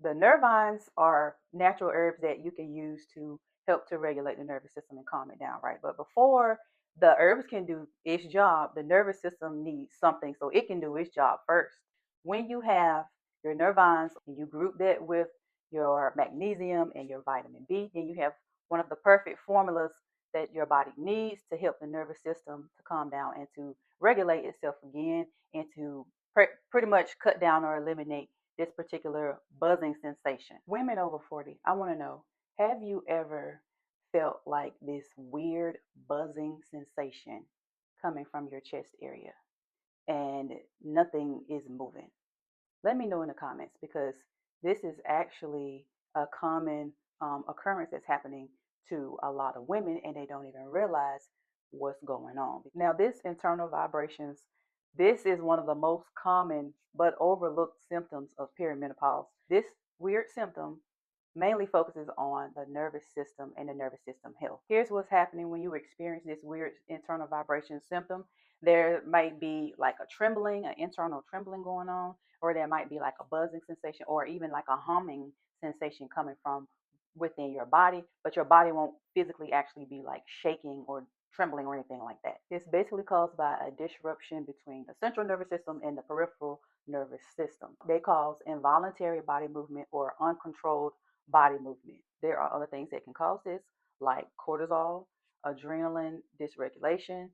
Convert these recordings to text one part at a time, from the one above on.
The nervines are natural herbs that you can use to help to regulate the nervous system and calm it down, right? But before the herbs can do its job, the nervous system needs something so it can do its job first. When you have your nervines and you group that with your magnesium and your vitamin B, then you have one of the perfect formulas that your body needs to help the nervous system to calm down and to regulate itself again and to pretty much cut down or eliminate this particular buzzing sensation. Women over 40, I want to know, have you ever felt like this weird buzzing sensation coming from your chest area and nothing is moving? Let me know in the comments because this is actually a common occurrence that's happening to a lot of women and they don't even realize what's going on. Now, this internal vibrations, this is one of the most common but overlooked symptoms of perimenopause. This weird symptom mainly focuses on the nervous system and the nervous system health. Here's what's happening when you experience this weird internal vibration symptom. There might be like a trembling, an internal trembling going on, or there might be like a buzzing sensation, or even like a humming sensation coming from within your body, but your body won't physically actually be like shaking or trembling or anything like that. It's basically caused by a disruption between the central nervous system and the peripheral nervous system. They cause involuntary body movement or uncontrolled body movement. There are other things that can cause this, like cortisol, adrenaline dysregulation,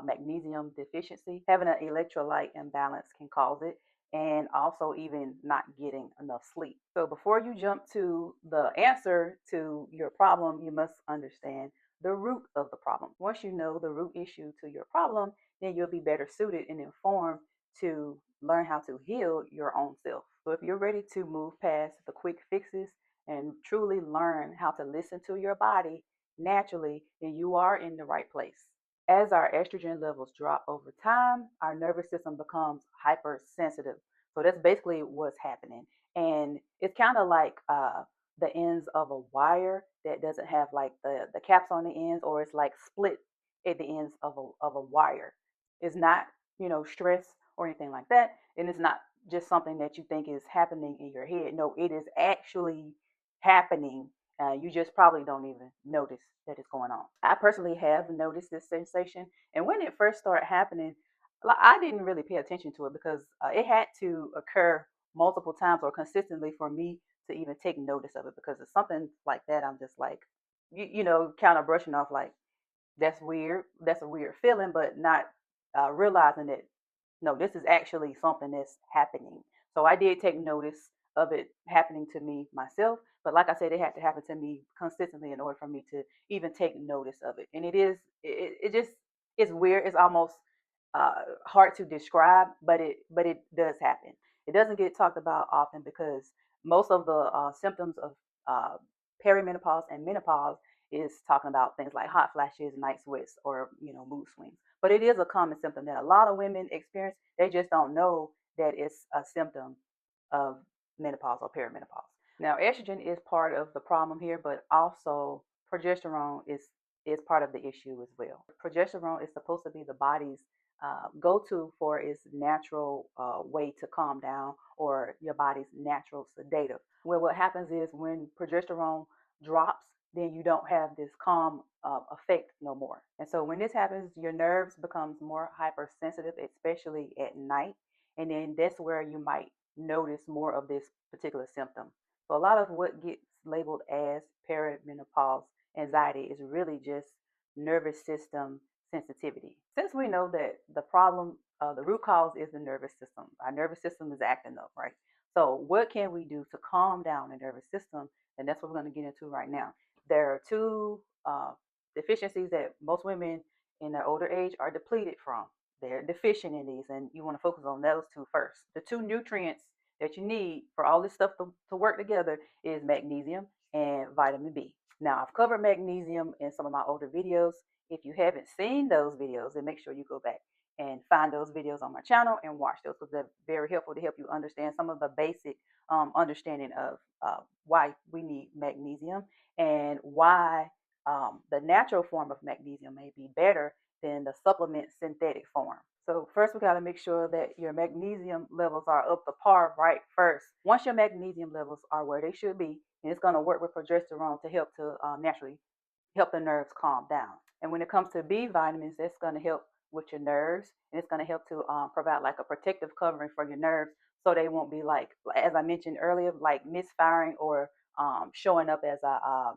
magnesium deficiency. Having an electrolyte imbalance can cause it, and also even not getting enough sleep. So before you jump to the answer to your problem, you must understand the root of the problem. Once you know the root issue to your problem, then you'll be better suited and informed to learn how to heal your own self. So if you're ready to move past the quick fixes and truly learn how to listen to your body naturally, then you are in the right place. As our estrogen levels drop over time, our nervous system becomes hypersensitive. So that's basically what's happening. And it's kind of like the ends of a wire that doesn't have like the caps on the ends, or it's like split at the ends of a wire. It's not, stress or anything like that. And it's not just something that you think is happening in your head. No, it is actually happening. You just probably don't even notice that it's going on. I personally have noticed this sensation, and when it first started happening, I didn't really pay attention to it because it had to occur multiple times or consistently for me to even take notice of it. Because it's something like that, I'm just like, kind of brushing off like that's weird. That's a weird feeling, but not realizing that no, this is actually something that's happening. So I did take notice of it happening to me myself. But like I said, it had to happen to me consistently in order for me to even take notice of it. And it just, it's weird. It's almost hard to describe, but it does happen. It doesn't get talked about often because most of the symptoms of uh, perimenopause and menopause is talking about things like hot flashes, night sweats, or mood swings. But it is a common symptom that a lot of women experience. They just don't know that it's a symptom of menopause or perimenopause. Now, estrogen is part of the problem here, but also progesterone is part of the issue as well. Progesterone is supposed to be the body's go-to for its natural way to calm down or your body's natural sedative. Well, what happens is when progesterone drops, then you don't have this calm effect no more. And so when this happens, your nerves becomes more hypersensitive, especially at night. And then that's where you might notice more of this particular symptom. So a lot of what gets labeled as perimenopause anxiety is really just nervous system sensitivity. Since we know that the problem, the root cause is the nervous system, our nervous system is acting up, right? So what can we do to calm down the nervous system? And that's what we're going to get into right now. There are two deficiencies that most women in their older age are depleted from. They're deficient in these, and you want to focus on those two first. The two nutrients that you need for all this stuff to work together is magnesium and vitamin B. Now, I've covered magnesium in some of my older videos. If you haven't seen those videos, then make sure you go back and find those videos on my channel and watch those because they're very helpful to help you understand some of the basic understanding of why we need magnesium and why the natural form of magnesium may be better than the supplement synthetic form. So first we got to make sure that your magnesium levels are up to par right first. Once your magnesium levels are where they should be, and it's going to work with progesterone to help to naturally help the nerves calm down. And when it comes to B vitamins, that's going to help with your nerves, and it's going to help to provide like a protective covering for your nerves, so they won't be like, as I mentioned earlier, like misfiring or showing up as a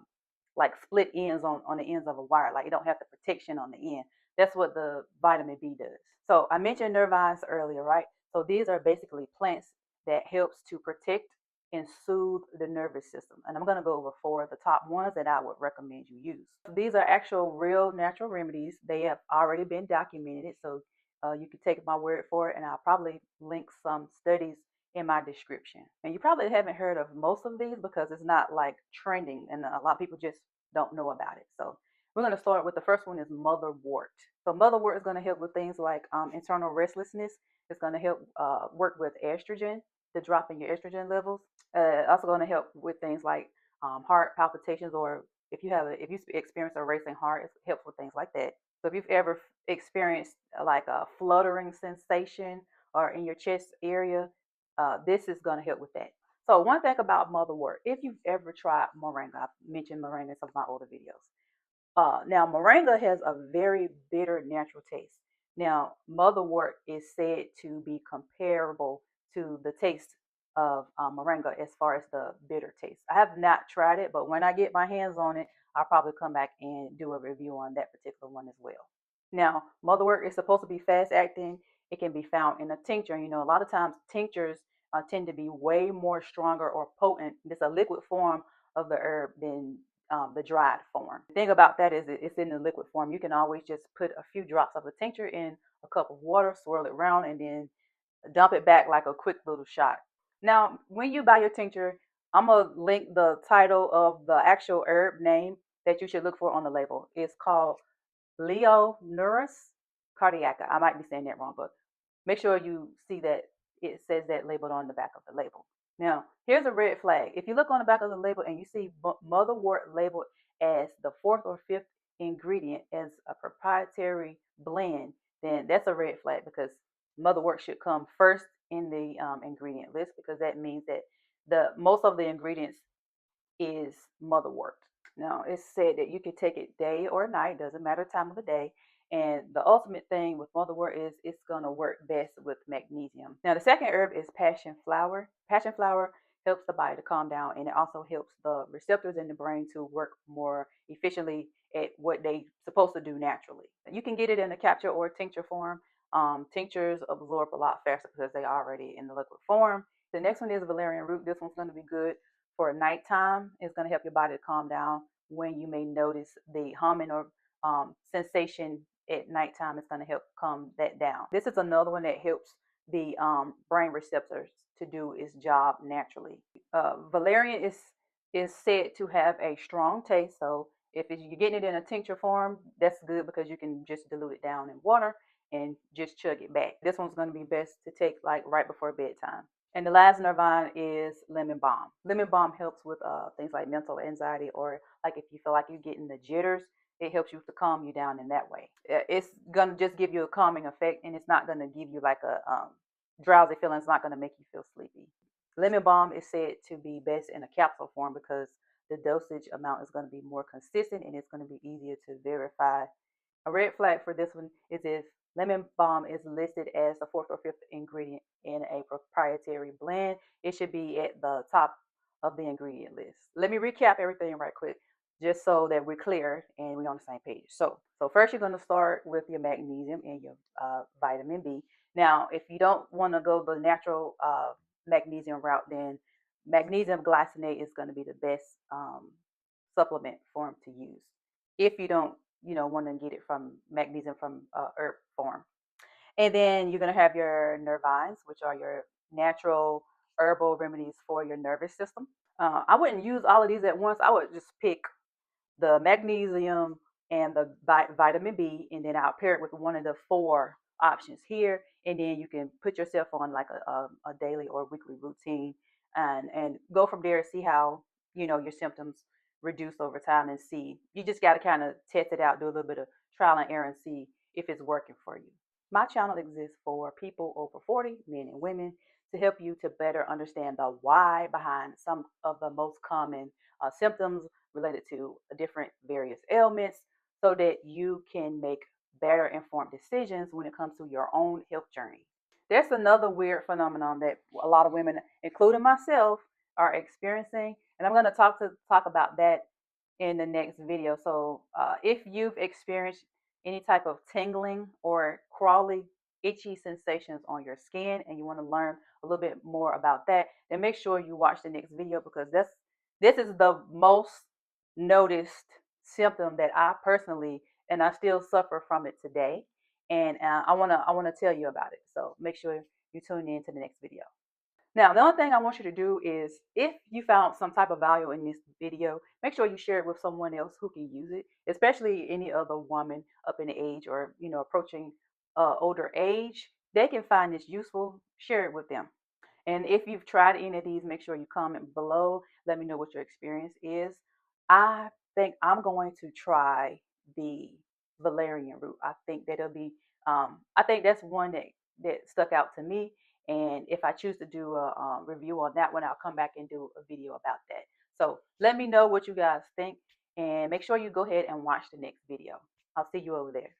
like split ends on the ends of a wire. Like you don't have the protection on the end. That's what the vitamin B does. So I mentioned nervines earlier, right? So these are basically plants that helps to protect and soothe the nervous system. And I'm going to go over four of the top ones that I would recommend you use. These are actual real natural remedies. They have already been documented. So you can take my word for it, and I'll probably link some studies in my description. And you probably haven't heard of most of these because it's not like trending, and a lot of people just don't know about it. So we're going to start with the first one is motherwort. So motherwort is going to help with things like internal restlessness. It's going to help work with estrogen, the drop in your estrogen levels. Also going to help with things like heart palpitations, or if you experience a racing heart, it helps with things like that. So if you've ever experienced like a fluttering sensation or in your chest area, this is going to help with that. So one thing about motherwort, if you've ever tried moringa, I've mentioned moringa in some of my older videos. Now, moringa has a very bitter natural taste. Now, motherwort is said to be comparable to the taste of moringa as far as the bitter taste. I have not tried it, but when I get my hands on it, I'll probably come back and do a review on that particular one as well. Now, motherwort is supposed to be fast acting. It can be found in a tincture. You know, a lot of times tinctures tend to be way more stronger or potent. It's a liquid form of the herb than the dried form. The thing about that is it's in the liquid form. You can always just put a few drops of the tincture in a cup of water, swirl it around, and then dump it back like a quick little shot. Now, when you buy your tincture, I'm going to link the title of the actual herb name that you should look for on the label. It's called Leonurus cardiaca. I might be saying that wrong, but make sure you see that it says that labeled on the back of the label. Now, here's a red flag. If you look on the back of the label and you see motherwort labeled as the fourth or fifth ingredient as a proprietary blend, then that's a red flag, because motherwort should come first in the ingredient list, because that means that the most of the ingredients is motherwort. Now, it's said that you can take it day or night, doesn't matter time of the day. And the ultimate thing with motherwort is it's going to work best with magnesium. Now, the second herb is passion flower. Passion flower helps the body to calm down, and it also helps the receptors in the brain to work more efficiently at what they are supposed to do naturally. You can get it in a capsule or tincture form. Tinctures absorb a lot faster because they're already in the liquid form. The next one is valerian root. This one's going to be good for nighttime. It's going to help your body to calm down when you may notice the humming or sensation at nighttime. It's going to help calm that down. This is another one that helps the brain receptors to do its job naturally. Valerian is said to have a strong taste, so if you're getting it in a tincture form, that's good because you can just dilute it down in water and just chug it back. This one's going to be best to take like right before bedtime. And the last nervine is lemon balm. Lemon balm helps with things like mental anxiety, or like if you feel like you're getting the jitters, it helps you to calm you down in that way. It's going to just give you a calming effect, and it's not going to give you like a drowsy feeling. It's not going to make you feel sleepy. Lemon balm is said to be best in a capsule form because the dosage amount is going to be more consistent, and it's going to be easier to verify. A red flag for this one is if lemon balm is listed as the fourth or fifth ingredient in a proprietary blend. It should be at the top of the ingredient list. Let me recap everything right quick, just so that we're clear and we're on the same page. So first you're going to start with your magnesium and your vitamin B. Now, if you don't want to go the natural magnesium route, then magnesium glycinate is going to be the best supplement form to use. If you don't, want to get it from magnesium from herb form. And then you're going to have your nervines, which are your natural herbal remedies for your nervous system. I wouldn't use all of these at once. I would just pick the magnesium and the vitamin B, and then I'll pair it with one of the four options here. And then you can put yourself on like a daily or weekly routine, and go from there. See how your symptoms reduce over time, and see. You just got to kind of test it out, do a little bit of trial and error, and see if it's working for you. My channel exists for people over 40, men and women, to help you to better understand the why behind some of the most common symptoms related to different various ailments so that you can make better informed decisions when it comes to your own health journey. There's another weird phenomenon that a lot of women, including myself, are experiencing, and I'm going to talk about that in the next video. So if you've experienced any type of tingling or crawly, itchy sensations on your skin and you want to learn a little bit more about that, then make sure you watch the next video because this is the most noticed symptom that I personally and I still suffer from it today. And I wanna tell you about it. So make sure you tune in to the next video. Now, the only thing I want you to do is if you found some type of value in this video, make sure you share it with someone else who can use it, especially any other woman up in age or approaching older age. They can find this useful. Share it with them. And if you've tried any of these, make sure you comment below. Let me know what your experience is. I think I'm going to try the valerian root. I think that'll be, I think that's one that stuck out to me. And if I choose to do a review on that one, I'll come back and do a video about that. So let me know what you guys think and make sure you go ahead and watch the next video. I'll see you over there.